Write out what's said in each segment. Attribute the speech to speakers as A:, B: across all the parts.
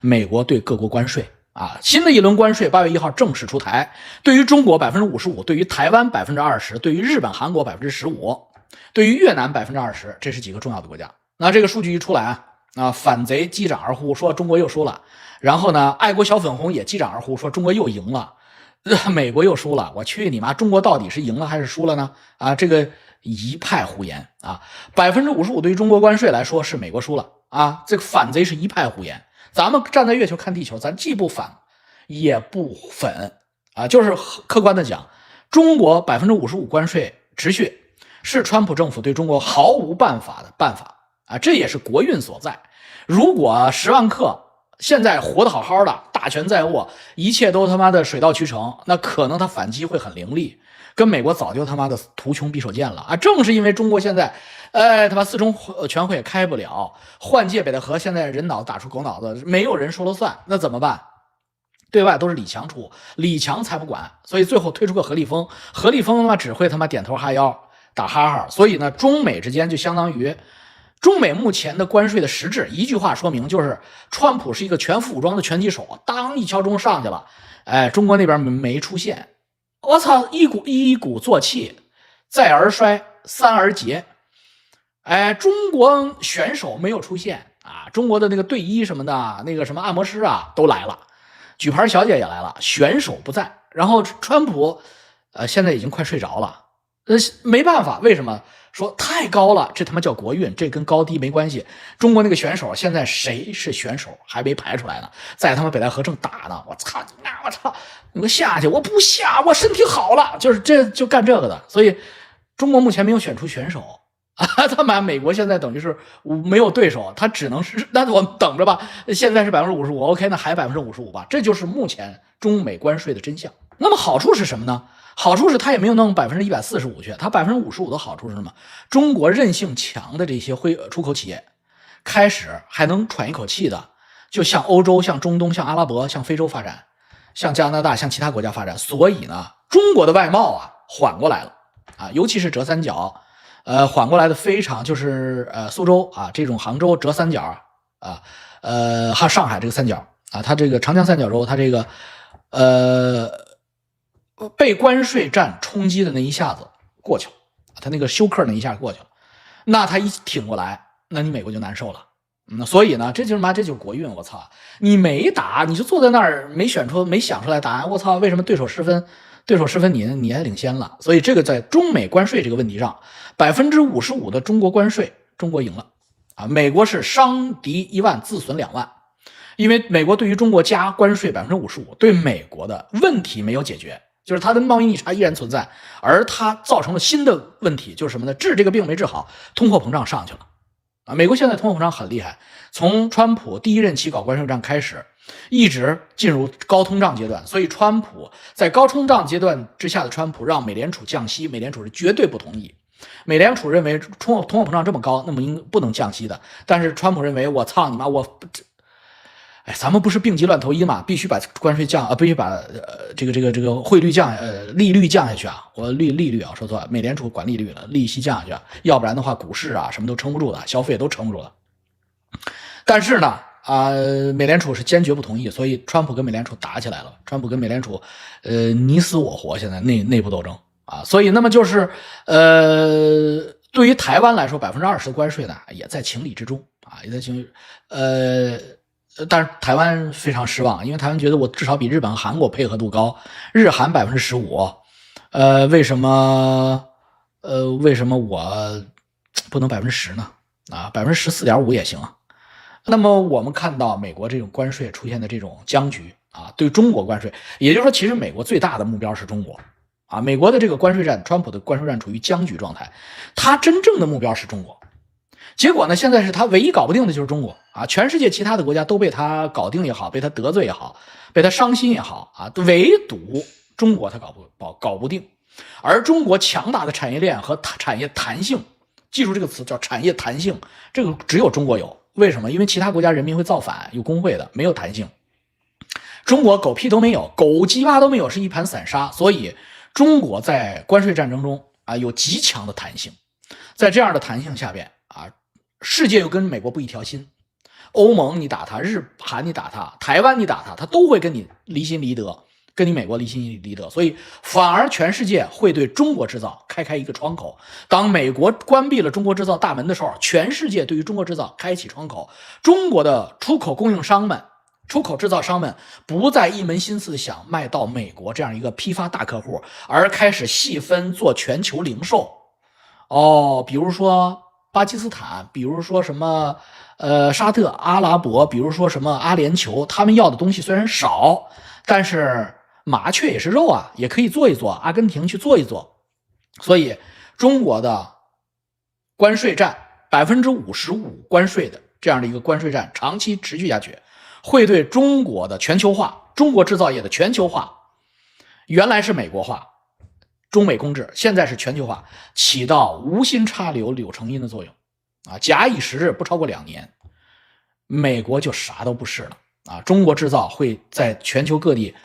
A: 美国对各国关税啊，新的一轮关税8月1号正式出台，对于中国55%，对于台湾20%，对于日本、韩国15%，对于越南20%，这是几个重要的国家。那这个数据一出来反贼击掌而呼，说中国又输了。然后呢，爱国小粉红也击掌而呼，说中国又赢了。美国又输了，我去你妈！中国到底是赢了还是输了呢？这个一派胡言！55%对于中国关税来说是美国输了这个反贼是一派胡言。咱们站在月球看地球，咱既不反也不粉就是客观的讲，中国55%关税持续是川普政府对中国毫无办法的办法这也是国运所在。如果10万克现在活得好好的，大权在握，一切都他妈的水到渠成，那可能他反击会很凌厉，跟美国早就他妈的图穷匕首见了正是因为中国现在他妈四中全会也开不了，换届北戴河现在人脑打出狗脑子，没有人说了算，那怎么办？对外都是李强出，李强才不管，所以最后推出个何立峰，何立峰他妈只会他妈点头哈腰打哈哈。所以呢，中美之间就相当于中美目前的关税的实质，一句话说明就是川普是一个全副武装的拳击手，当一敲钟上去了，中国那边没出现，我操，一鼓作气，再而衰，三而竭，中国选手没有出现中国的那个队医什么的，那个什么按摩师都来了，举牌小姐也来了，选手不在，然后川普现在已经快睡着了，没办法，为什么？说太高了，这他妈叫国运，这跟高低没关系。中国那个选手现在谁是选手还没排出来呢，在他妈北戴河正打呢，我操你给我下去，我不下，我身体好了，就是这就干这个的。所以中国目前没有选出选手他妈美国现在等于是没有对手，他只能是那我们等着吧。现在是55%， OK， 那还55%吧，这就是目前中美关税的真相。那么好处是什么呢？好处是他也没有弄145%去，他55%的好处是什么？中国韧性强的这些出口企业开始还能喘一口气的，就向欧洲、向中东、向阿拉伯、向非洲发展，向加拿大、向其他国家发展。所以呢，中国的外贸缓过来了尤其是浙三角缓过来的非常，就是苏州这种杭州浙三角还有上海这个三角它这个长江三角洲，它这个被关税战冲击的那一下子过去了，他那个休克那一下过去了，那他一挺过来，那你美国就难受了。所以呢，这就是国运，我操！你没打，你就坐在那儿没想出来答案，我操！为什么对手失分你还领先了？所以这个在中美关税这个问题上，55%的中国关税，中国赢了美国是伤敌1万，自损2万。因为美国对于中国加关税55%，对美国的问题没有解决，就是它的贸易逆差依然存在，而它造成了新的问题，就是什么呢？治这个病没治好，通货膨胀上去了美国现在通货膨胀很厉害，从川普第一任期搞关税战开始，一直进入高通胀阶段，所以川普在高通胀阶段之下的川普让美联储降息，美联储是绝对不同意。美联储认为通货膨胀这么高，那么不能降息的，但是川普认为我操你妈咱们不是病急乱投医嘛，必须把关税降必须把这个汇率降利率降下去或利率说错了，美联储管利率了，利息降下去要不然的话股市什么都撑不住的，消费都撑不住了。但是呢美联储是坚决不同意，所以川普跟美联储打起来了，川普跟美联储你死我活，现在内部斗争所以那么就是对于台湾来说20%的关税呢也在情理之中也在情理但是台湾非常失望，因为台湾觉得我至少比日本和韩国配合度高，日韩15%，为什么我不能10%呢？14.5%也行那么我们看到美国这种关税出现的这种僵局对中国关税，也就是说其实美国最大的目标是中国美国的这个关税战，川普的关税战处于僵局状态，他真正的目标是中国。结果呢，现在是他唯一搞不定的就是中国全世界其他的国家都被他搞定也好，被他得罪也好，被他伤心也好唯独中国他搞不定。而中国强大的产业链和产业弹性，记住这个词叫产业弹性，这个只有中国有。为什么？因为其他国家人民会造反，有工会的，没有弹性。中国狗屁都没有，狗鸡巴都没有，是一盘散沙。所以中国在关税战争中有极强的弹性。在这样的弹性下边世界又跟美国不一条心，欧盟你打它，日韩你打它，台湾你打它，它都会跟你离心离德，跟你美国离心离德，所以反而全世界会对中国制造开一个窗口。当美国关闭了中国制造大门的时候，全世界对于中国制造开启窗口，中国的出口供应商们、出口制造商们不再一门心思想卖到美国这样一个批发大客户，而开始细分做全球零售。比如说巴基斯坦，比如说什么沙特阿拉伯，比如说什么阿联酋，他们要的东西虽然少，但是麻雀也是肉啊，也可以做一做，阿根廷去做一做。所以中国的关税战55%关税的这样的一个关税战长期持续下去，会对中国的全球化、中国制造业的全球化，原来是美国化，中美共治，现在是全球化，起到无心插柳柳成荫的作用啊！假以时日，不超过2年，美国就啥都不是了啊！中国制造会在全球各地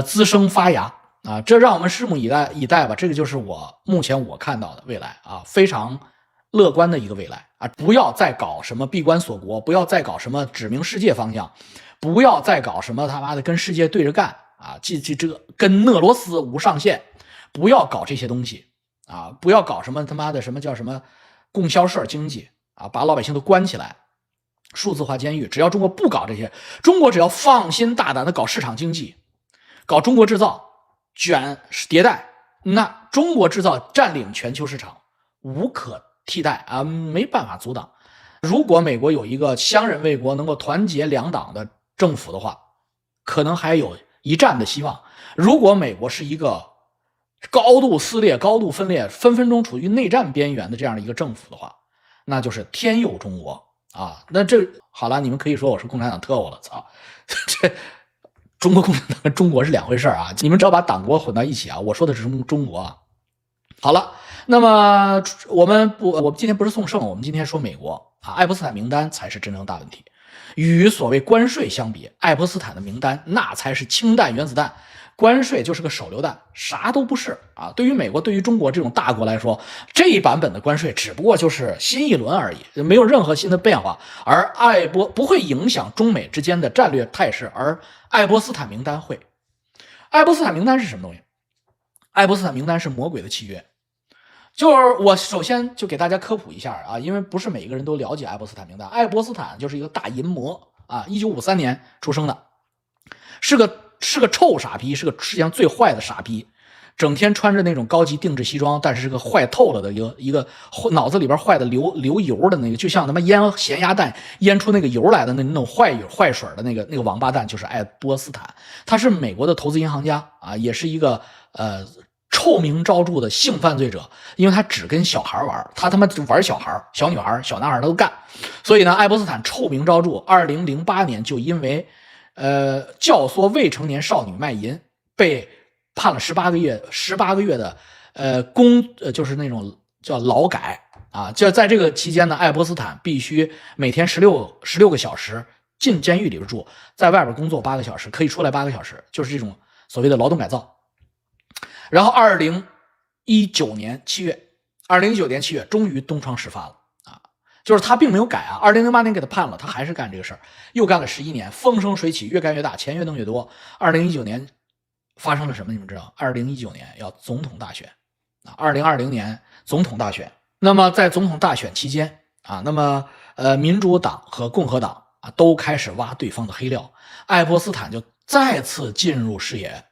A: 滋生发芽啊！这让我们拭目以待吧。这个就是目前我看到的未来啊，非常乐观的一个未来啊！不要再搞什么闭关锁国，不要再搞什么指明世界方向，不要再搞什么他妈的跟世界对着干啊！这跟俄罗斯无上限。不要搞这些东西啊！不要搞什么他妈的什么叫什么供销社经济啊！把老百姓都关起来，数字化监狱。只要中国不搞这些，中国只要放心大胆的搞市场经济，搞中国制造，卷迭代，那中国制造占领全球市场无可替代啊，没办法阻挡。如果美国有一个相忍为国，能够团结两党的政府的话，可能还有一战的希望。如果美国是一个高度撕裂、高度分裂、分分钟处于内战边缘的这样的一个政府的话，那就是天佑中国啊！那这好了，你们可以说我是共产党特务了，操！这中国共产党跟中国是两回事啊！你们只要把党国混到一起啊，我说的是中国啊。好了，那么我们今天不是送圣，我们今天说美国啊，爱泼斯坦名单才是真正大问题。与所谓关税相比，爱泼斯坦的名单那才是氢弹、原子弹。关税就是个手榴弹，啥都不是啊！对于美国、对于中国这种大国来说，这一版本的关税只不过就是新一轮而已，没有任何新的变化。而不会影响中美之间的战略态势，而爱泼斯坦名单会。爱泼斯坦名单是什么东西？爱泼斯坦名单是魔鬼的契约。就是我首先就给大家科普一下啊，因为不是每一个人都了解爱泼斯坦名单。爱泼斯坦就是一个大淫魔啊，1953年出生的，是个臭傻逼，是个世界上最坏的傻逼，整天穿着那种高级定制西装，但是是个坏透了的一个脑子里边坏的流油的那个，就像他妈腌咸鸭蛋腌出那个油来的那种坏水的那个王八蛋，就是爱泼斯坦。他是美国的投资银行家啊，也是一个臭名昭著的性犯罪者，因为他只跟小孩玩，他妈玩小孩、小女孩、小男孩他都干。所以呢，爱泼斯坦臭名昭著。2008年就因为教唆未成年少女卖淫，被判了18个月的就是那种叫劳改啊。就在这个期间呢，爱泼斯坦必须每天16个小时进监狱里边住，在外边工作8个小时，可以出来8个小时，就是这种所谓的劳动改造。然后2019年7月终于东窗事发了啊，就是他并没有改啊，2008年给他判了，他还是干这个事儿，又干了11年，风生水起，越干越大，钱越弄越多。2019年发生了什么？你们知道？2019年要总统大选啊，2020年总统大选。那么在总统大选期间啊，那么民主党和共和党啊都开始挖对方的黑料，爱泼斯坦就再次进入视野。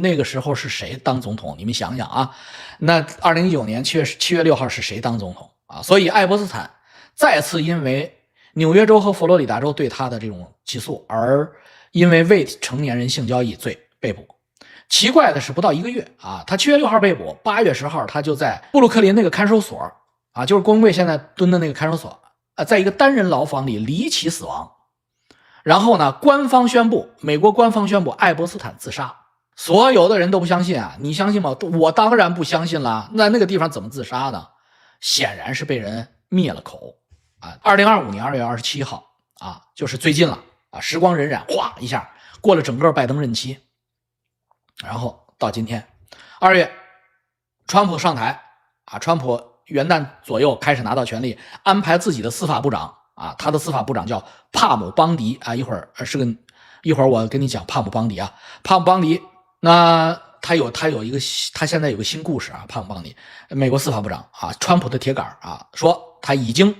A: 那个时候是谁当总统？你们想想啊，那2019年7月6号是谁当总统啊？所以爱泼斯坦再次因为纽约州和佛罗里达州对他的这种起诉，而因为未成年人性交易罪被捕。奇怪的是，不到1个月啊，他7月6号被捕，8月10号他就在布鲁克林那个看守所啊，就是郭文贵现在蹲的那个看守所在一个单人牢房里离奇死亡。然后呢，美国官方宣布爱泼斯坦自杀。所有的人都不相信啊，你相信吗？我当然不相信了。那个地方怎么自杀呢？显然是被人灭了口啊。2025年2月27号啊，就是最近了啊，时光荏苒，哗一下过了整个拜登任期，然后到今天2月，川普上台啊，川普元旦左右开始拿到权力，安排自己的司法部长啊，他的司法部长叫帕姆邦迪啊，一会儿我跟你讲帕姆邦迪啊，帕姆邦迪，那他现在有个新故事啊，帕姆邦迪，美国司法部长啊，川普的铁杆啊，说他已经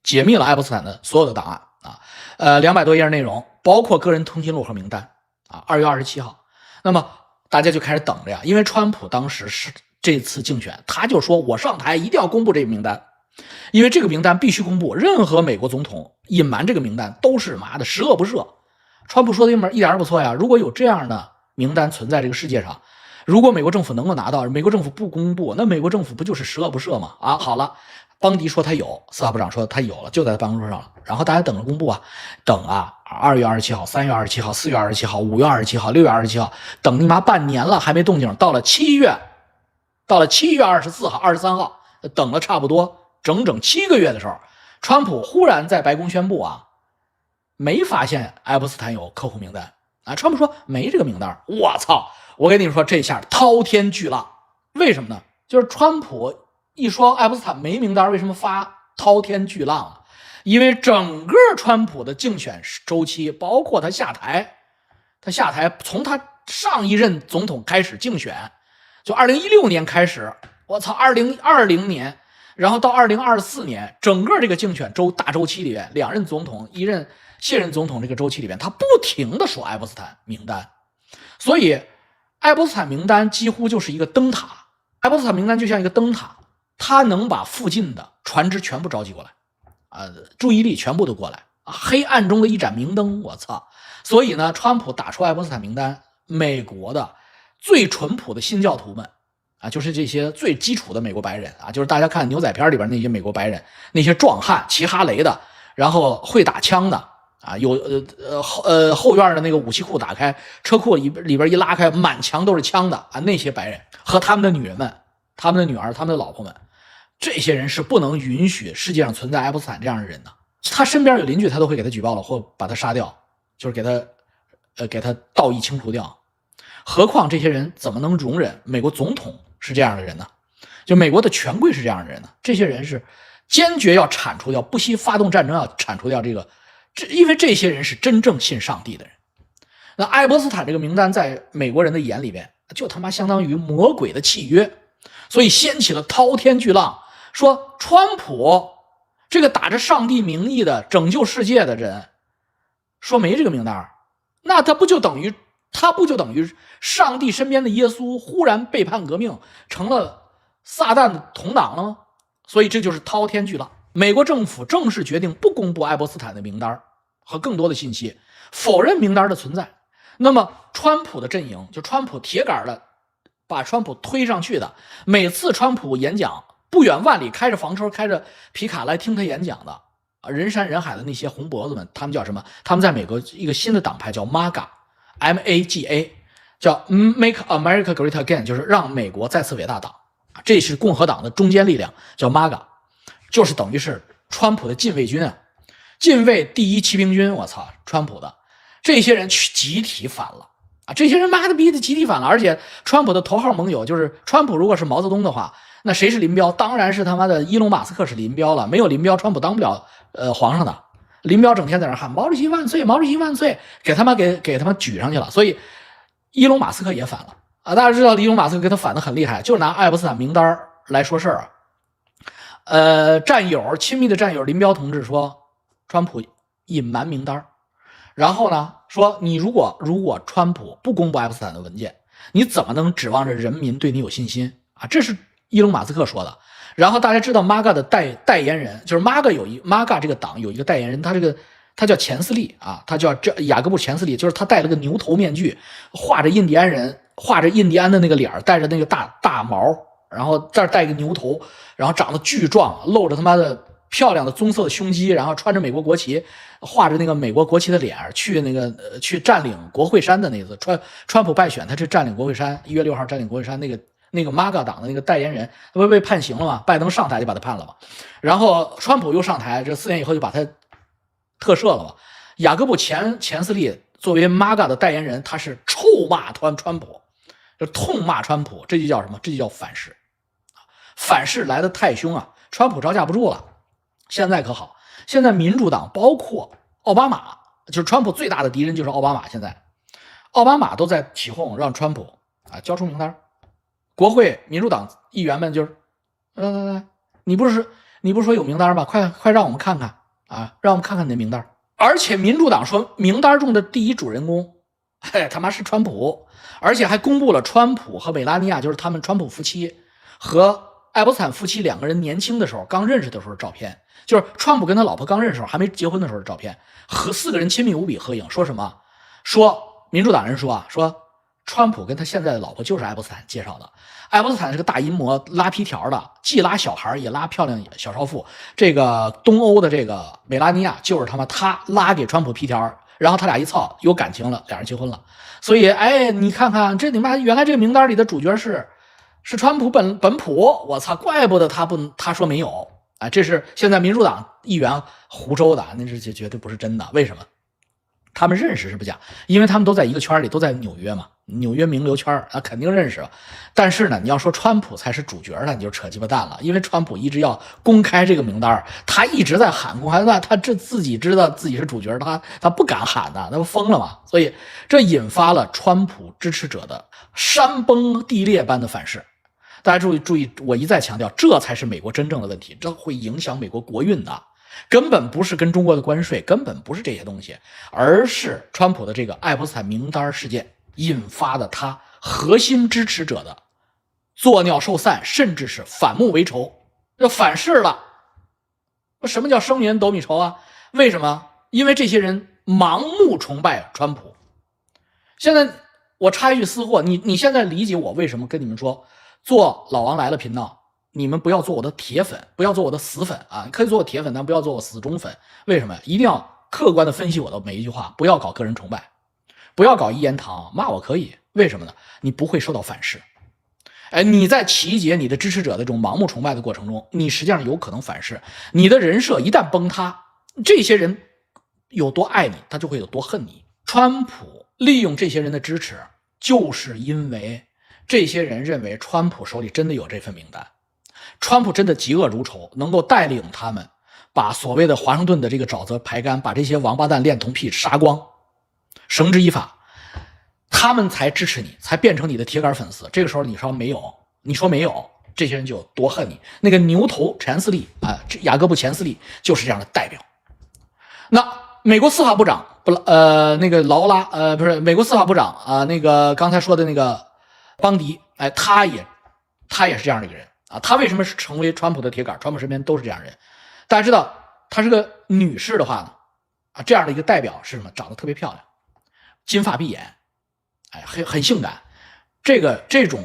A: 解密了爱泼斯坦的所有的档案啊，200多页内容，包括个人通讯录和名单啊，2月27号，那么大家就开始等着呀，因为川普当时是这次竞选，他就说我上台一定要公布这个名单，因为这个名单必须公布，任何美国总统隐瞒这个名单都是妈的十恶不赦。川普说的一点也不错呀，如果有这样的名单存在这个世界上，如果美国政府能够拿到，美国政府不公布，那美国政府不就是十恶不赦吗？啊，好了，邦迪说他有，司法部长说他有了，就在他办公桌上了，然后大家等着公布啊，等啊，2月27号、3月27号、4月27号、5月27号、6月27号，等你妈半年了还没动静，到了7月24号、23号，等了差不多整整7个月的时候，川普忽然在白宫宣布啊，没发现爱泼斯坦有客户名单啊，川普说没这个名单，我操！我跟你们说，这下滔天巨浪，为什么呢？就是川普一说爱泼斯坦没名单，为什么发滔天巨浪啊？因为整个川普的竞选周期，包括他下台从他上一任总统开始竞选，就2016年开始，我操，2020年，然后到2024年，整个这个竞选大周期里面，2任总统1任卸任总统这个周期里面，他不停的说爱泼斯坦名单，所以爱泼斯坦名单几乎就是一个灯塔，爱泼斯坦名单就像一个灯塔，它能把附近的船只全部召集过来，注意力全部都过来，黑暗中的一盏明灯，我操！所以呢，川普打出爱泼斯坦名单，美国的最淳朴的新教徒们啊，就是这些最基础的美国白人啊，就是大家看牛仔片里边那些美国白人，那些壮汉骑哈雷的，然后会打枪的。啊，有后院的那个武器库打开，车库里边一拉开，满墙都是枪的啊！那些白人和他们的女人们、他们的女儿、他们的老婆们，这些人是不能允许世界上存在爱泼斯坦这样的人的。他身边有邻居，他都会给他举报了，或把他杀掉，就是给他道义清除掉。何况这些人怎么能容忍美国总统是这样的人呢？就美国的权贵是这样的人呢？这些人是坚决要铲除掉，不惜发动战争要铲除掉因为这些人是真正信上帝的人。那爱泼斯坦这个名单在美国人的眼里边就他妈相当于魔鬼的契约，所以掀起了滔天巨浪，说川普这个打着上帝名义的拯救世界的人说没这个名单，那他不就等于上帝身边的耶稣忽然背叛革命成了撒旦的同党了吗？所以这就是滔天巨浪。美国政府正式决定不公布爱泼斯坦的名单和更多的信息，否认名单的存在。那么川普的阵营，就川普铁杆的把川普推上去的，每次川普演讲不远万里开着房车开着皮卡来听他演讲的人山人海的那些红脖子们，他们叫什么？他们在美国一个新的党派叫 MAGA， 叫 Make America Great Again， 就是让美国再次伟大党，这是共和党的中坚力量，叫 MAGA， 就是等于是川普的禁卫军啊，禁卫第一骑兵军，我操，川普的这些人集体反了啊！这些人妈的逼的集体反了，而且川普的头号盟友就是川普，如果是毛泽东的话，那谁是林彪？当然是他妈的伊隆马斯克是林彪了，没有林彪，川普当不了皇上的。林彪整天在那喊毛主席万岁，毛主席万岁，给他们举上去了，所以伊隆马斯克也反了啊！大家知道伊隆马斯克跟他反的很厉害，就拿爱泼斯坦名单来说事儿啊。亲密的战友林彪同志说，川普隐瞒名单，然后呢说你如果川普不公布爱泼斯坦的文件，你怎么能指望着人民对你有信心啊？这是伊隆马斯克说的。然后大家知道 MAGA 的代言人，就是 MAGA 这个党有一个代言人，他叫钱斯利啊，他叫雅各布钱斯利，就是他戴了个牛头面具，画着印第安的那个脸，戴着那个大毛，然后这儿戴个牛头，然后长得巨壮，露着他妈的漂亮的棕色的胸肌，然后穿着美国国旗，画着那个美国国旗的脸，去占领国会山的那次，川普败选，他去占领国会山，1月6号占领国会山，那个 MAGA 党的那个代言人，他不被判刑了吗？拜登上台就把他判了嘛，然后川普又上台，这4年以后就把他特赦了嘛。雅各布钱斯利作为 MAGA 的代言人，他是臭骂川普，就痛骂川普，这就叫什么？这就叫反噬，反噬来的太凶啊！川普招架不住了。现在可好，现在民主党包括奥巴马，就是川普最大的敌人就是奥巴马，现在奥巴马都在起哄让川普交出名单。国会民主党议员们就是来，你不是说有名单吗？快让我们看看啊，让我们看看你的名单。而且民主党说名单中的第一主人公他妈是川普，而且还公布了川普和梅拉尼亚，就是他们川普夫妻和爱泼斯坦夫妻两个人年轻的时候刚认识的时候的照片，就是川普跟他老婆刚认识的时候还没结婚的时候的照片，和4个人亲密无比合影。说什么？说民主党人说川普跟他现在的老婆就是爱泼斯坦介绍的。爱泼斯坦是个大淫魔，拉皮条的，既拉小孩也拉漂亮小少妇。这个东欧的这个梅拉尼亚就是他拉给川普皮条，然后他俩一操有感情了，俩人结婚了。所以你看看这你妈原来这个名单里的主角是川普本普，我操，怪不得他说没有这是现在民主党议员胡诌的，那是绝对不是真的。为什么？他们认识是不假，因为他们都在一个圈里，都在纽约嘛，纽约名流圈肯定认识。但是呢，你要说川普才是主角呢，你就扯鸡巴蛋了，因为川普一直要公开这个名单，他一直在喊公开，他自己知道自己是主角，他不敢喊的，那不疯了吗？所以这引发了川普支持者的山崩地裂般的反噬。大家注意，我一再强调，这才是美国真正的问题，这会影响美国国运的。根本不是跟中国的关税，根本不是这些东西，而是川普的这个爱泼斯坦名单事件引发的他核心支持者的作鸟兽散，甚至是反目为仇，就反噬了。什么叫生米斗米仇啊？为什么？因为这些人盲目崇拜川普。现在我插一句私货，你现在理解我为什么跟你们说做老王来了频道，你们不要做我的铁粉，不要做我的死粉啊！可以做我铁粉，但不要做我死忠粉。为什么？一定要客观的分析我的每一句话，不要搞个人崇拜，不要搞一言堂。骂我可以，为什么呢？你不会受到反噬。你在集结你的支持者的这种盲目崇拜的过程中，你实际上有可能反噬。你的人设一旦崩塌，这些人有多爱你，他就会有多恨你。川普利用这些人的支持，就是因为这些人认为川普手里真的有这份名单。川普真的嫉恶如仇，能够带领他们把所谓的华盛顿的这个沼泽排干，把这些王八蛋恋童癖杀光，绳之以法，他们才支持你，才变成你的铁杆粉丝。这个时候你说没有，这些人就有多恨你。那个牛头钱斯利雅各布钱斯利就是这样的代表。那美国司法部长那个劳拉不是美国司法部长那个刚才说的那个邦迪，他也是这样的一个人。他为什么是成为川普的铁杆？川普身边都是这样的人。大家知道，她是个女士的话呢，这样的一个代表是什么？长得特别漂亮，金发碧眼，很性感。这种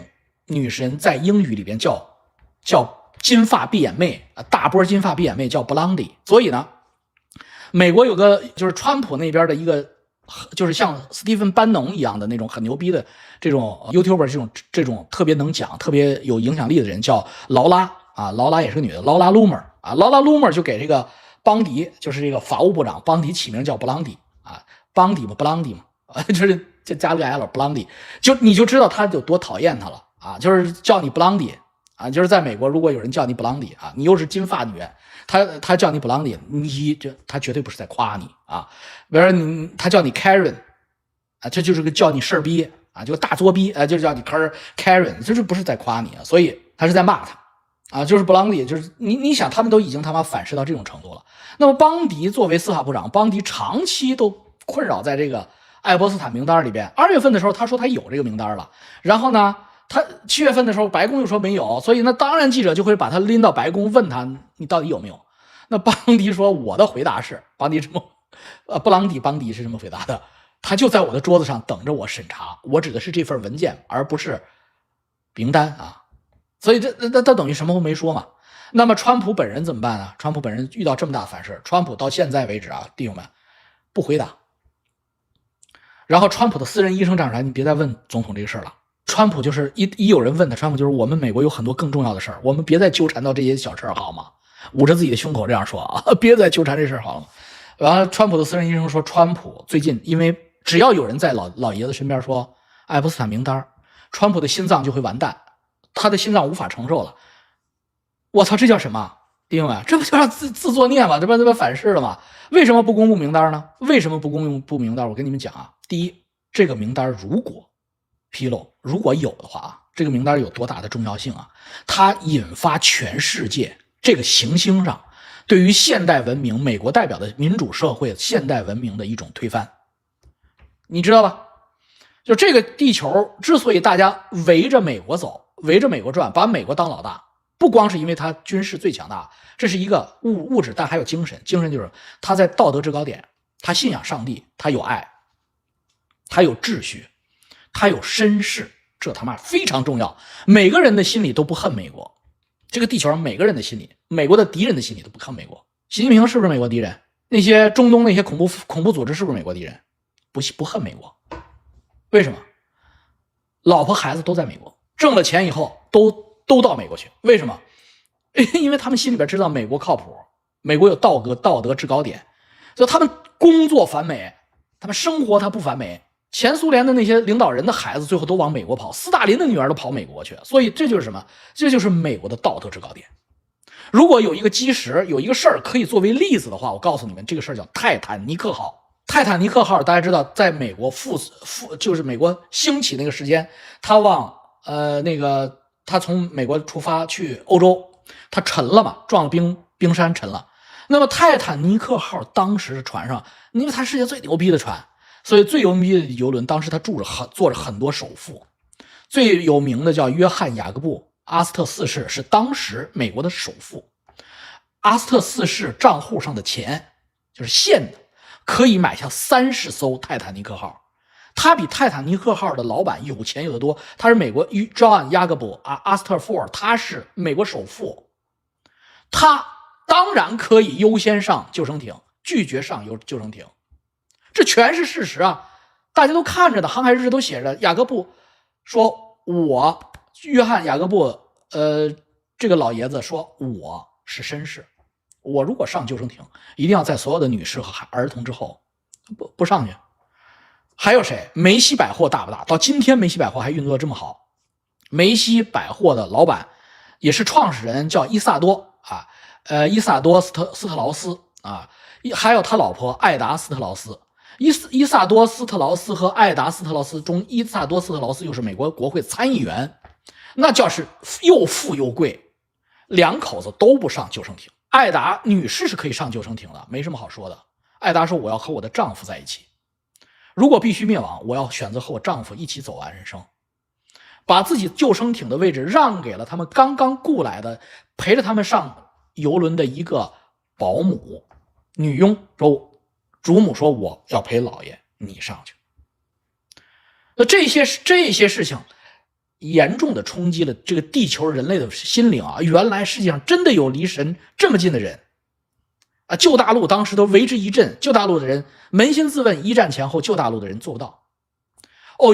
A: 女神在英语里边叫金发碧眼妹，大波金发碧眼妹叫 Blondie。所以呢，美国有个就是川普那边的一个，就是像斯蒂芬·班农一样的那种很牛逼的这种 YouTuber， 这种特别能讲、特别有影响力的人，叫劳拉劳拉也是个女的，劳拉·鲁默劳拉·鲁默就给这个邦迪，就是这个法务部长邦迪起名叫布朗迪邦迪嘛，布朗迪嘛就是就加了个 L， 布朗迪，你就知道他有多讨厌他了就是叫你布朗迪就是在美国，如果有人叫你布朗迪你又是金发女人，他叫你布朗迪，他绝对不是在夸你比如说他叫你 Karen 这就是个叫你事儿逼就大作逼就叫你 Karen， 这不是在夸你所以他是在骂他就是布朗迪，就是你想他们都已经他妈反噬到这种程度了。那么邦迪作为司法部长，邦迪长期都困扰在这个爱泼斯坦名单里边。2月份的时候他说他有这个名单了，然后呢他7月份的时候白宫又说没有，所以那当然记者就会把他拎到白宫问他你到底有没有。那邦迪说我的回答是，邦迪是这么回答的，他就在我的桌子上等着我审查，我指的是这份文件而不是名单所以这等于什么都没说嘛。那么川普本人怎么办呢？川普本人遇到这么大的反噬，川普到现在为止弟兄们不回答。然后川普的私人医生长啥，你别再问总统这个事儿了。川普就是一有人问他，川普就是我们美国有很多更重要的事儿，我们别再纠缠到这些小事儿好吗？捂着自己的胸口这样说别再纠缠这事儿好了吗？然后川普的私人医生说，川普最近因为只要有人在老爷子身边说爱泼斯坦名单，川普的心脏就会完蛋，他的心脏无法承受了。我操，这叫什么？弟兄们，这不就让自作孽吗？这不反噬了吗？为什么不公布名单呢？为什么不公布名单？我跟你们讲啊，第一，这个名单如果披露，如果有的话啊，这个名单有多大的重要性啊？它引发全世界这个行星上对于现代文明，美国代表的民主社会现代文明的一种推翻，你知道吧？就这个地球之所以大家围着美国走，围着美国转，把美国当老大，不光是因为它军事最强大，这是一个物质，但还有精神。精神就是他在道德制高点，他信仰上帝，他有爱，他有秩序，他有绅士，这他妈非常重要。每个人的心里都不恨美国，这个地球上每个人的心里，美国的敌人的心里都不恨美国。习近平是不是美国敌人？那些中东那些恐怖组织是不是美国敌人？不恨美国。为什么？老婆孩子都在美国，挣了钱以后都到美国去。为什么？因为他们心里边知道美国靠谱，美国有道德制高点，所以他们工作反美，他们生活他不反美。前苏联的那些领导人的孩子最后都往美国跑，斯大林的女儿都跑美国去，所以这就是什么？这就是美国的道德制高点。如果有一个基石，有一个事儿可以作为例子的话，我告诉你们，这个事儿叫泰坦尼克号。泰坦尼克号大家知道，在美国就是美国兴起那个时间，他从美国出发去欧洲，他沉了嘛，撞了冰山沉了。那么泰坦尼克号当时船上，因为它世界最牛逼的船，所以最牛逼的游轮，当时他坐着很多首富，最有名的叫约翰雅各布阿斯特四世，是当时美国的首富。阿斯特四世账户上的钱就是现的，可以买下30艘泰坦尼克号。他比泰坦尼克号的老板有钱有得多，他是美国 John 雅各布阿斯特4，他是美国首富，他当然可以优先上救生艇，拒绝上救生艇，这全是事实啊，大家都看着的，航海日志都写着。雅各布说，约翰雅各布这个老爷子说，我是绅士，我如果上救生艇，一定要在所有的女士和儿童之后，不上去。还有谁？梅西百货大不大？到今天梅西百货还运作这么好。梅西百货的老板也是创始人，叫伊萨多伊萨多斯特劳斯啊，还有他老婆艾达斯特劳斯。伊萨多斯特劳斯和艾达斯特劳斯中，伊萨多斯特劳斯又是美国国会参议员，那叫是又富又贵，两口子都不上救生艇。艾达女士是可以上救生艇的，没什么好说的。艾达说，我要和我的丈夫在一起，如果必须灭亡，我要选择和我丈夫一起走完人生。把自己救生艇的位置让给了他们刚刚雇来的陪着他们上游轮的一个保姆女佣，说主母说，我要陪老爷你上去。那这些事情严重的冲击了这个地球人类的心灵啊！原来世界上真的有离神这么近的人啊！旧大陆当时都为之一振，旧大陆的人扪心自问，一战前后旧大陆的人做不到。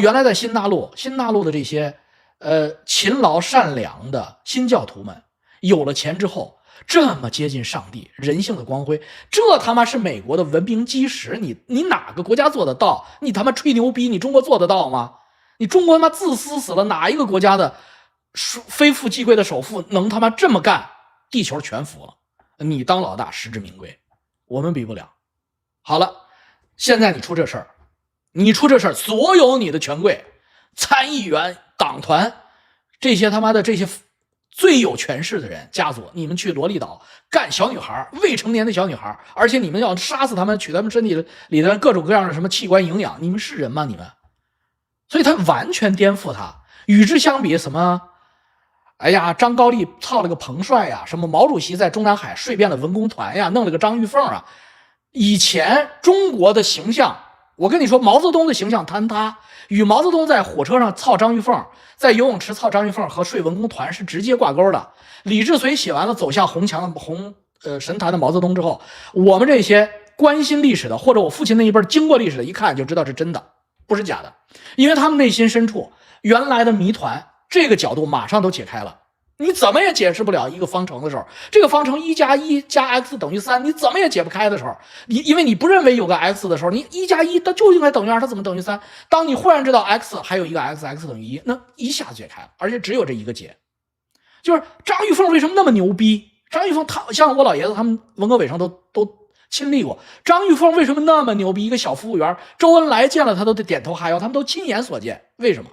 A: 原来在新大陆的这些勤劳善良的新教徒们有了钱之后，这么接近上帝，人性的光辉，这他妈是美国的文明基石，你哪个国家做得到？你他妈吹牛逼，你中国做得到吗？你中国他妈自私死了，哪一个国家的非富即贵的首富能他妈这么干？地球全服了，你当老大实至名归，我们比不了。好了，现在你出这事儿，所有你的权贵、参议员、党团，这些他妈的这些最有权势的人家族，你们去罗利岛干小女孩，未成年的小女孩，而且你们要杀死他们，取他们身体里的各种各样的什么器官营养，你们是人吗？你们？所以他完全颠覆他。与之相比，什么哎呀，张高丽操了个彭帅呀，什么毛主席在中南海睡遍了文工团呀，弄了个张玉凤啊。以前中国的形象，我跟你说，毛泽东的形象坍塌，与毛泽东在火车上操张玉凤，在游泳池操张玉凤和睡文工团是直接挂钩的。李志绥写完了走向红神坛的毛泽东之后，我们这些关心历史的，或者我父亲那一辈经过历史的，一看就知道是真的，不是假的，因为他们内心深处原来的谜团，这个角度马上都解开了。你怎么也解释不了一个方程的时候，这个方程1加1加 x 等于3，你怎么也解不开的时候，因为你不认为有个 x 的时候，你1加1它就应该等于2，它怎么等于3？当你忽然知道 x 还有一个 x 等于1，那一下子解开了，而且只有这一个解。就是张玉凤为什么那么牛逼？张玉凤他像我老爷子他们文革委上都亲历过。张玉凤为什么那么牛逼？一个小服务员，周恩来见了他都得点头哈腰，他们都亲眼所见。为什么？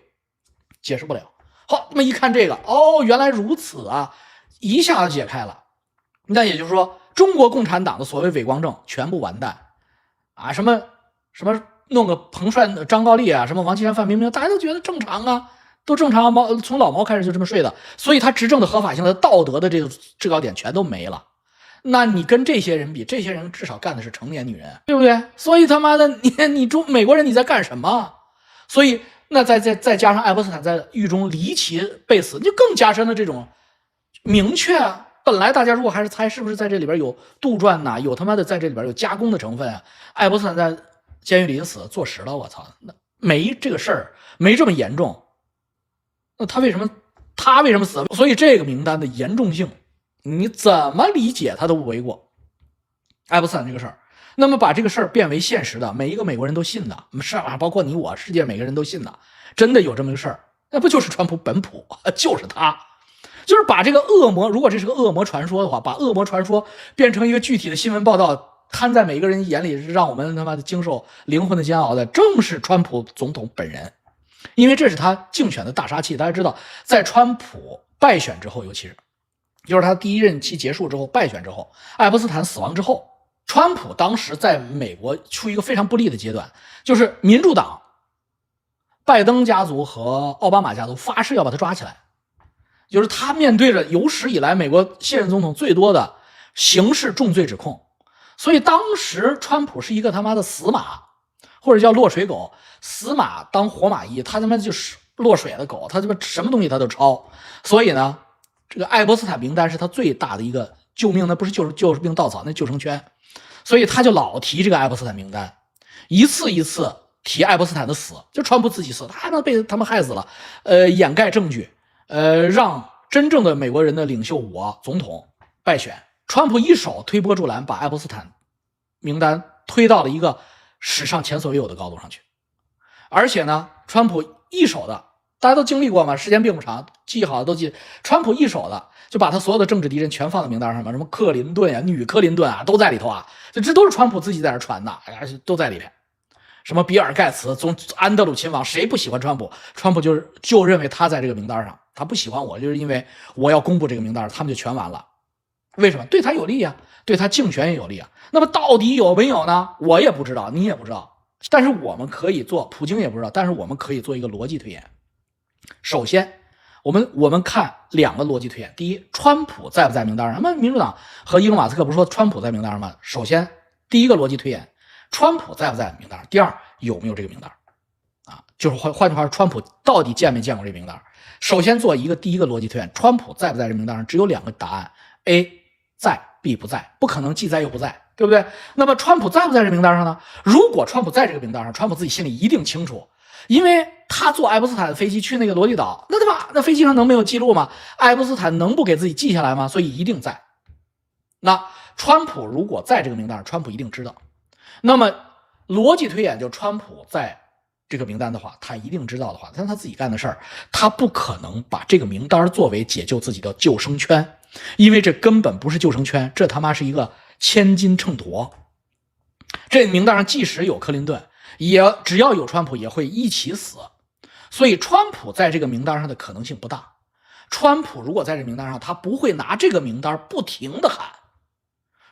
A: 解释不了。好，那么一看这个，哦，原来如此啊，一下子解开了。那也就是说，中国共产党的所谓伪光正全部完蛋啊！什么弄个彭帅、张高丽啊，什么王岐山、范冰冰，大家都觉得正常啊，都正常啊。从老毛开始就这么睡的，所以他执政的合法性的道德的这个制高点全都没了。那你跟这些人比，这些人至少干的是成年女人，对不对？所以他妈的，你美国人你在干什么？所以那再加上爱泼斯坦在狱中离奇被死，就更加深了这种明确啊。本来大家如果还是猜是不是在这里边有杜撰呐，有他妈的在这里边有加工的成分啊。爱泼斯坦在监狱里死，坐实了，我操，那没这个事儿，没这么严重。那他为什么死？所以这个名单的严重性，你怎么理解他都不为过。爱泼斯坦这个事儿，那么把这个事儿变为现实的，每一个美国人都信的，是吧？包括你我，世界每个人都信的，真的有这么个事儿，那不就是川普本普，就是他。就是把这个恶魔，如果这是个恶魔传说的话，把恶魔传说变成一个具体的新闻报道，摊在每个人眼里，让我们他妈的经受灵魂的煎熬的，正是川普总统本人。因为这是他竞选的大杀器。大家知道，在川普败选之后，尤其是就是他第一任期结束之后败选之后，爱泼斯坦死亡之后，川普当时在美国处于一个非常不利的阶段，就是民主党拜登家族和奥巴马家族发誓要把他抓起来。就是他面对着有史以来美国现任总统最多的刑事重罪指控，所以当时川普是一个他妈的死马，或者叫落水狗，死马当活马医，他他妈就是落水的狗，他他妈什么东西他都抄。所以呢，这个爱泼斯坦名单是他最大的一个救命，那不是救命稻草，那救生圈。所以他就老提这个爱泼斯坦名单，一次一次提爱泼斯坦的死，就川普自己死，他还能被他们害死了，掩盖证据。让真正的美国人的领袖总统败选，川普一手推波助澜，把爱泼斯坦名单推到了一个史上前所未有的高度上去。而且呢，川普一手的，大家都经历过嘛，时间并不长，记好了都记。川普一手的就把他所有的政治敌人全放在名单上嘛，什么克林顿啊、女克林顿啊都在里头啊，这都是川普自己在这传的，都在里面。什么比尔盖茨、安德鲁亲王，谁不喜欢川普？川普就认为他在这个名单上，他不喜欢我，就是因为我要公布这个名单，他们就全完了。为什么？对他有利啊，对他竞选也有利啊。那么到底有没有呢？我也不知道，你也不知道。但是我们可以做，普京也不知道，但是我们可以做一个逻辑推演。首先，我们看两个逻辑推演。第一，川普在不在名单上？那么民主党和伊隆马斯克不是说川普在名单上吗？首先，第一个逻辑推演。川普在不在名单？第二，有没有这个名单？就是换句话说，川普到底见没见过这个名单？首先做第一个逻辑推演，川普在不在这名单上？只有两个答案 ：A 在 ，B 不在，不可能既在又不在，对不对？那么川普在不在这名单上呢？如果川普在这个名单上，川普自己心里一定清楚，因为他坐爱泼斯坦的飞机去那个罗里岛，那对吧？那飞机上能没有记录吗？爱泼斯坦能不给自己记下来吗？所以一定在。那川普如果在这个名单上，川普一定知道。那么逻辑推演，就川普在这个名单的话，他一定知道的话，但他自己干的事儿，他不可能把这个名单作为解救自己的救生圈，因为这根本不是救生圈，这他妈是一个千斤秤砣。这名单上即使有克林顿，也只要有川普也会一起死，所以川普在这个名单上的可能性不大。川普如果在这个名单上，他不会拿这个名单不停的喊，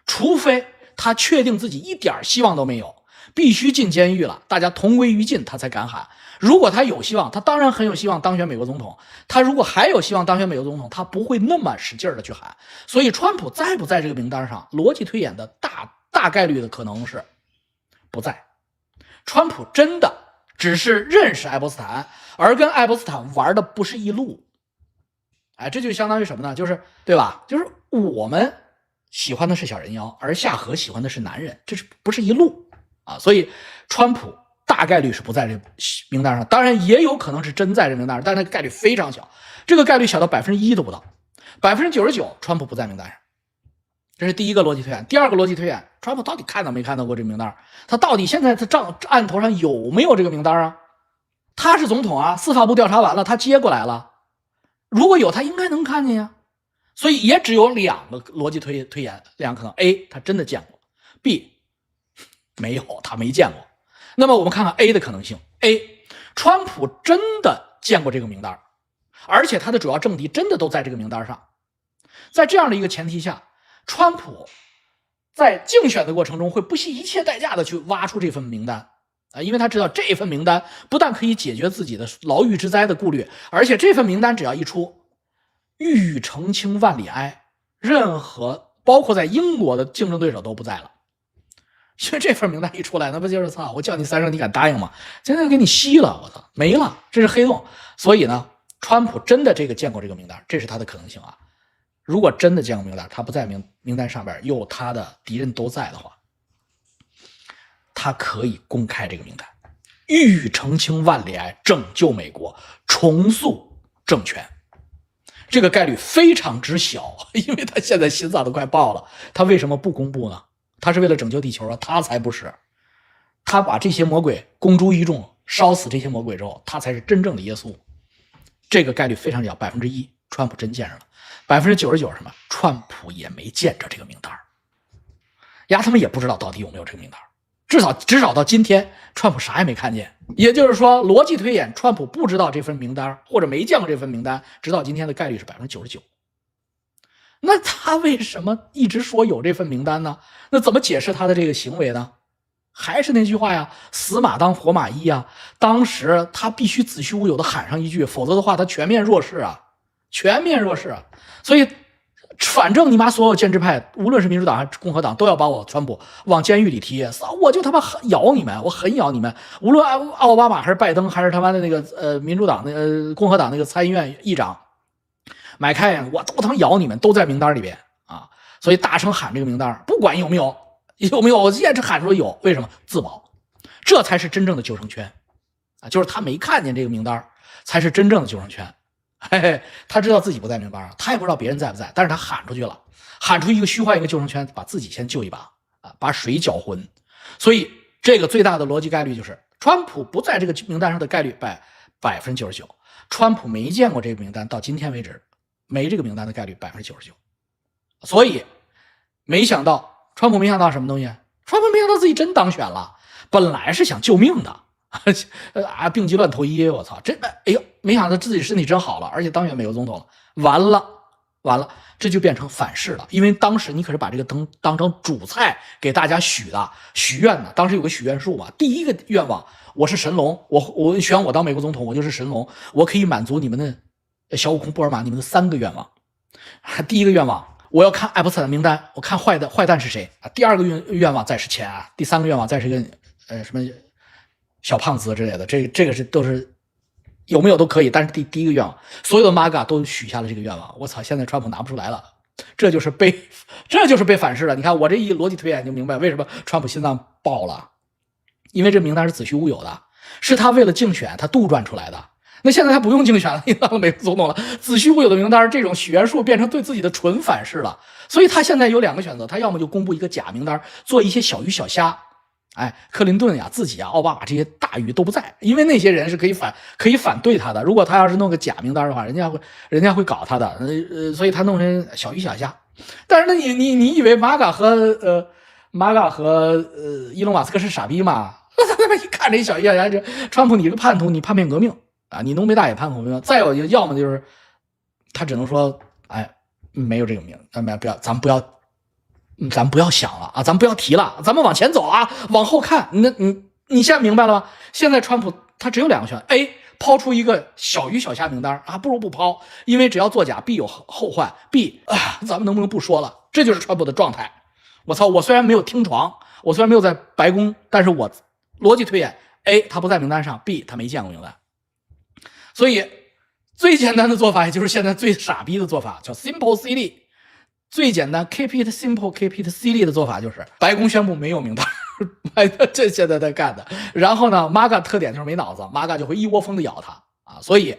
A: 除非他确定自己一点希望都没有，必须进监狱了，大家同归于尽，他才敢喊。如果他有希望，他当然很有希望当选美国总统，他如果还有希望当选美国总统，他不会那么使劲的去喊。所以川普在不在这个名单上，逻辑推演的大概率的可能是不在。川普真的只是认识爱泼斯坦，而跟爱泼斯坦玩的不是一路。这就相当于什么呢？就是对吧？就是我们喜欢的是小人妖，而夏河喜欢的是男人，这是不是一路啊？所以川普大概率是不在这名单上，当然也有可能是真在这名单上，但是概率非常小，这个概率小到1%都不到，99%川普不在名单上。这是第一个逻辑推演。第二个逻辑推演，川普到底看到没看到过这个名单？他到底现在他案头上有没有这个名单啊？他是总统啊，司法部调查完了，他接过来了，如果有他应该能看见呀。所以也只有两个逻辑推演，两个可能 ：A 他真的见过 ，B 没有，他没见过。那么我们看看 A 的可能性 ：A 川普真的见过这个名单，而且他的主要政敌真的都在这个名单上。在这样的一个前提下，川普在竞选的过程中会不惜一切代价的去挖出这份名单因为他知道这份名单不但可以解决自己的牢狱之灾的顾虑，而且这份名单只要一出，欲语澄清万里哀，任何包括在英国的竞争对手都不在了。因为这份名单一出来，那不就是操，我叫你3声你敢答应吗？现在给你吸了，我操，没了，这是黑洞。所以呢，川普真的见过这个名单，这是他的可能性啊。如果真的见过名单，他不在名单上边，又他的敌人都在的话，他可以公开这个名单，欲语澄清万里哀，拯救美国，重塑政权。这个概率非常之小，因为他现在心脏都快爆了。他为什么不公布呢？他是为了拯救地球啊，他才不是。他把这些魔鬼公诸于众，烧死这些魔鬼之后，他才是真正的耶稣。这个概率非常小，1%，川普真见着了。99%什么？川普也没见着这个名单，他们也不知道到底有没有这个名单。至少到今天，川普啥也没看见。也就是说，逻辑推演，川普不知道这份名单，或者没见过这份名单，直到今天的概率是99%。那他为什么一直说有这份名单呢？那怎么解释他的这个行为呢？还是那句话呀，死马当活马医啊。当时他必须子虚乌有的喊上一句，否则的话他全面弱势啊，全面弱势啊。所以反正你妈所有建制派，无论是民主党还是共和党，都要把我川普往监狱里踢，我就他妈咬你们，我狠咬你们。无论奥巴马还是拜登还是他妈的那个民主党共和党那个参议院议长麦凯恩，我都他妈咬你们，都在名单里边啊！所以大声喊这个名单，不管有没有，我一直喊出有，为什么？自保，这才是真正的救生圈啊！就是他没看见这个名单，才是真正的救生圈。嘿嘿，他知道自己不在名单上，他也不知道别人在不在，但是他喊出去了，喊出一个虚幻一个救生圈，把自己先救一把啊，把水搅浑。所以这个最大的逻辑概率就是，川普不在这个名单上的概率99%，川普没见过这个名单，到今天为止没这个名单的概率99%。所以川普没想到什么东西？川普没想到自己真当选了，本来是想救命的。病急乱投医，我操！没想到自己身体真好了，而且当选美国总统了。完了，这就变成反噬了。因为当时你可是把这个当成主菜给大家许愿的。当时有个许愿树嘛，第一个愿望，我是神龙，我选我当美国总统，我就是神龙，我可以满足你们的小悟空、波尔玛你们的3个愿望。第一个愿望，我要看爱普斯坦名单，我看坏蛋是谁啊？第2个愿望再是钱啊，第3个愿望再是一个什么小胖子之类的，这个都是有没有都可以，但是第一个愿望，所有的 MAGA 都许下了这个愿望。我操，现在川普拿不出来了，这就是被反噬了。你看我这一逻辑推演就明白为什么川普心脏爆了，因为这名单是子虚乌有的，是他为了竞选他杜撰出来的。那现在他不用竞选了，你当了美国总统了，子虚乌有的名单，这种许愿树变成对自己的纯反噬了。所以他现在有2个选择，他要么就公布一个假名单，做一些小鱼小虾。克林顿呀，自己啊，奥巴马这些大鱼都不在，因为那些人是可以反对他的。如果他要是弄个假名单的话，人家会搞他的。所以他弄成小鱼小虾。但是那你以为马嘎和伊隆马斯克是傻逼吗？他们一看这小鱼小虾，这川普你这个叛徒，你叛变革命啊，你浓眉大眼叛革命。再有要么就是他只能说，没有这个名，咱们不要想了啊，咱们不要提了，咱们往前走啊，往后看。你现在明白了吗？现在川普他只有2个选择 ：A 抛出一个小鱼小虾名单啊，不如不抛，因为只要作假必有后患。B 咱们能不能不说了？这就是川普的状态。我操，我虽然没有听床，我虽然没有在白宫，但是我逻辑推演 ：A 他不在名单上 ，B 他没见过名单。所以最简单的做法，也就是现在最傻逼的做法，叫 Simple CD。最简单 keep it simple keep it silly 的做法就是白宫宣布没有名单，这现在在干的。然后呢 MAGA 特点就是没脑子， MAGA 就会一窝蜂的咬他啊。所以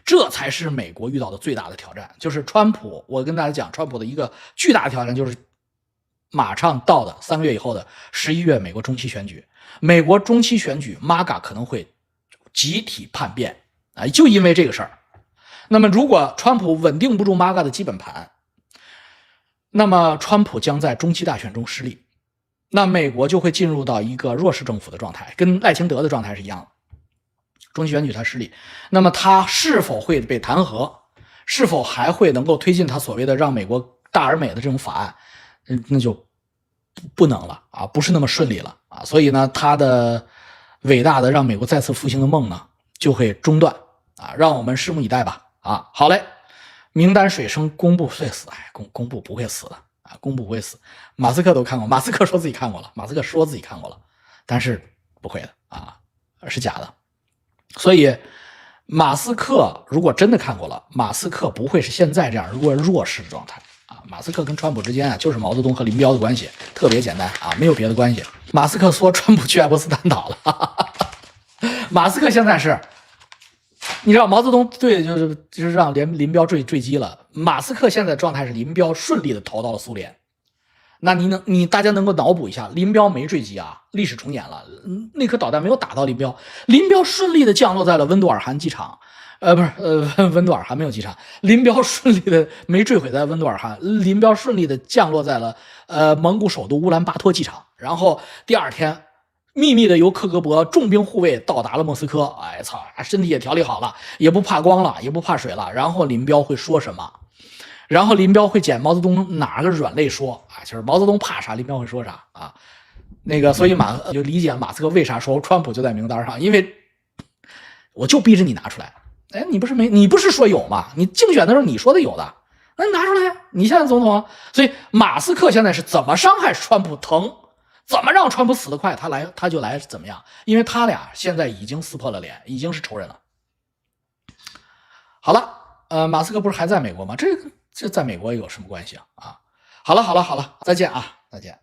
A: 这才是美国遇到的最大的挑战，就是川普。我跟大家讲，川普的一个巨大的挑战就是马上到的3个月以后的11月美国中期选举。美国中期选举 MAGA 可能会集体叛变啊，就因为这个事儿。那么如果川普稳定不住 MAGA 的基本盘，那么川普将在中期大选中失利，那美国就会进入到一个弱势政府的状态，跟赖清德的状态是一样的。中期选举他失利，那么他是否会被弹劾，是否还会能够推进他所谓的让美国大而美的这种法案，那就不能了啊，不是那么顺利了啊。所以呢，他的伟大的让美国再次复兴的梦呢就会中断啊，让我们拭目以待吧啊。好嘞，名单水声公布会死，公布不会死的啊，公布不会死。马斯克都看过，马斯克说自己看过了，但是不会的啊，是假的。所以马斯克如果真的看过了，马斯克不会是现在这样弱势的状态啊。马斯克跟川普之间啊，就是毛泽东和林彪的关系，特别简单啊，没有别的关系。马斯克说川普去爱泼斯坦岛了，哈哈哈。马斯克现在是，你知道毛泽东对就是让林彪坠机了，马斯克现在的状态是林彪顺利的逃到了苏联。那大家能够脑补一下，林彪没坠机啊，历史重演了，那颗导弹没有打到林彪，林彪顺利的降落在了温都尔汗机场，温都尔汗没有机场，林彪顺利的没坠毁在温都尔汗，林彪顺利的降落在了蒙古首都乌兰巴托机场，然后第二天秘密的由克格勃重兵护卫到达了莫斯科，哎操，身体也调理好了，也不怕光了，也不怕水了，然后林彪会说什么？然后林彪会捡毛泽东哪个软肋说啊，就是毛泽东怕啥，林彪会说啥啊？所以就理解马斯克为啥说川普就在名单上，因为我就逼着你拿出来。哎，你不是说有吗？你竞选的时候你说的有的，那你拿出来呀！你现在总统啊，所以马斯克现在是怎么伤害川普疼，怎么让川普死得快，他就来怎么样？因为他俩现在已经撕破了脸，已经是仇人了。好了，马斯克不是还在美国吗？这在美国有什么关系啊？好了，再见啊，再见。